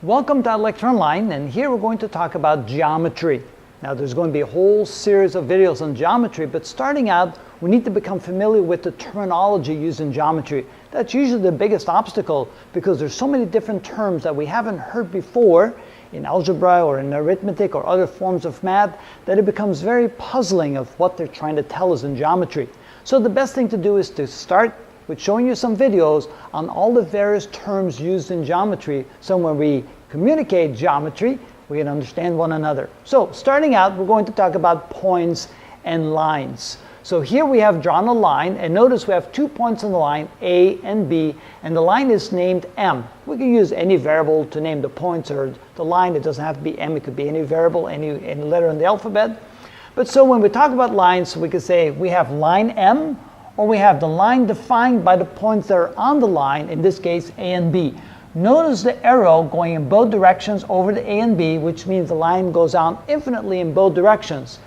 Welcome to ilectureonline, and here we're going to talk about geometry. Now there's going to be a whole series of videos on geometry, but starting out, we need to become familiar with the terminology used in geometry. That's usually the biggest obstacle because there's so many different terms that we haven't heard before in algebra or in arithmetic or other forms of math that it becomes very puzzling of what they're trying to tell us in geometry. So the best thing to do is to start with showing you some videos on all the various terms used in geometry, so when we communicate geometry, we can understand one another. So starting out, we're going to talk about points and lines. So here we have drawn a line, and notice we have 2 points on the line, A and B, and the line is named M. We can use any variable to name the points or the line. It doesn't have to be M, it could be any variable, any letter in the alphabet. But so when we talk about lines, we could say we have line M, or we have the line defined by the points that are on the line, in this case A and B. Notice the arrow going in both directions over the A and B, which means the line goes on infinitely in both directions.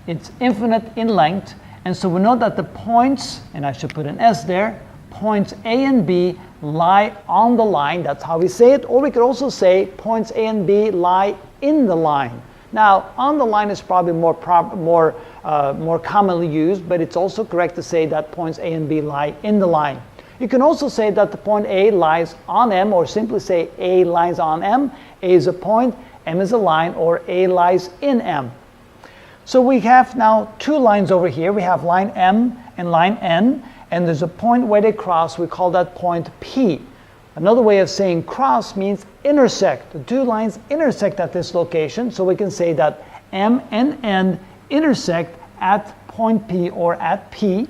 It's infinite in length, and so we know that the points, and I should put an S there, points A and B lie on the line. That's how we say it. Or we could also say points A and B lie in the line. Now, on the line is probably more commonly used, but it's also correct to say that points A and B lie in the line. You can also say that the point A lies on M, or simply say A lies on M. A is a point, M is a line, or A lies in M. So we have now two lines over here. We have line M and line N, and there's a point where they cross. We call that point P. Another way of saying cross means intersect. The two lines intersect at this location, so we can say that M and N intersect at point P or at P.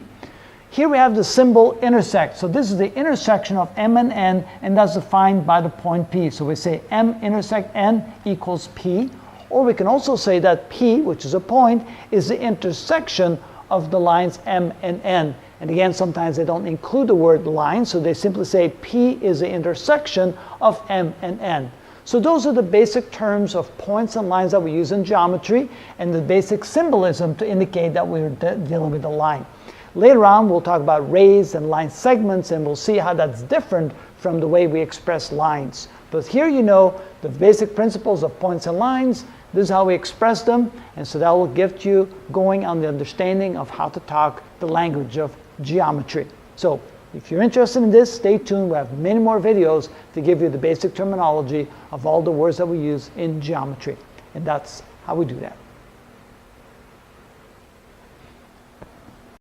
Here we have the symbol intersect. So this is the intersection of M and N, and that's defined by the point P. So we say M intersect N equals P. Or we can also say that P, which is a point, is the intersection of the lines M and N. And again, sometimes they don't include the word line, so they simply say P is the intersection of M and N. So those are the basic terms of points and lines that we use in geometry, and the basic symbolism to indicate that we're dealing with a line. Later on, we'll talk about rays and line segments, and we'll see how that's different from the way we express lines. But here you know the basic principles of points and lines. This is how we express them, and so that will get you going on the understanding of how to talk the language of geometry. So if you're interested in this, stay tuned. We have many more videos to give you the basic terminology of all the words that we use in geometry, and that's how we do that.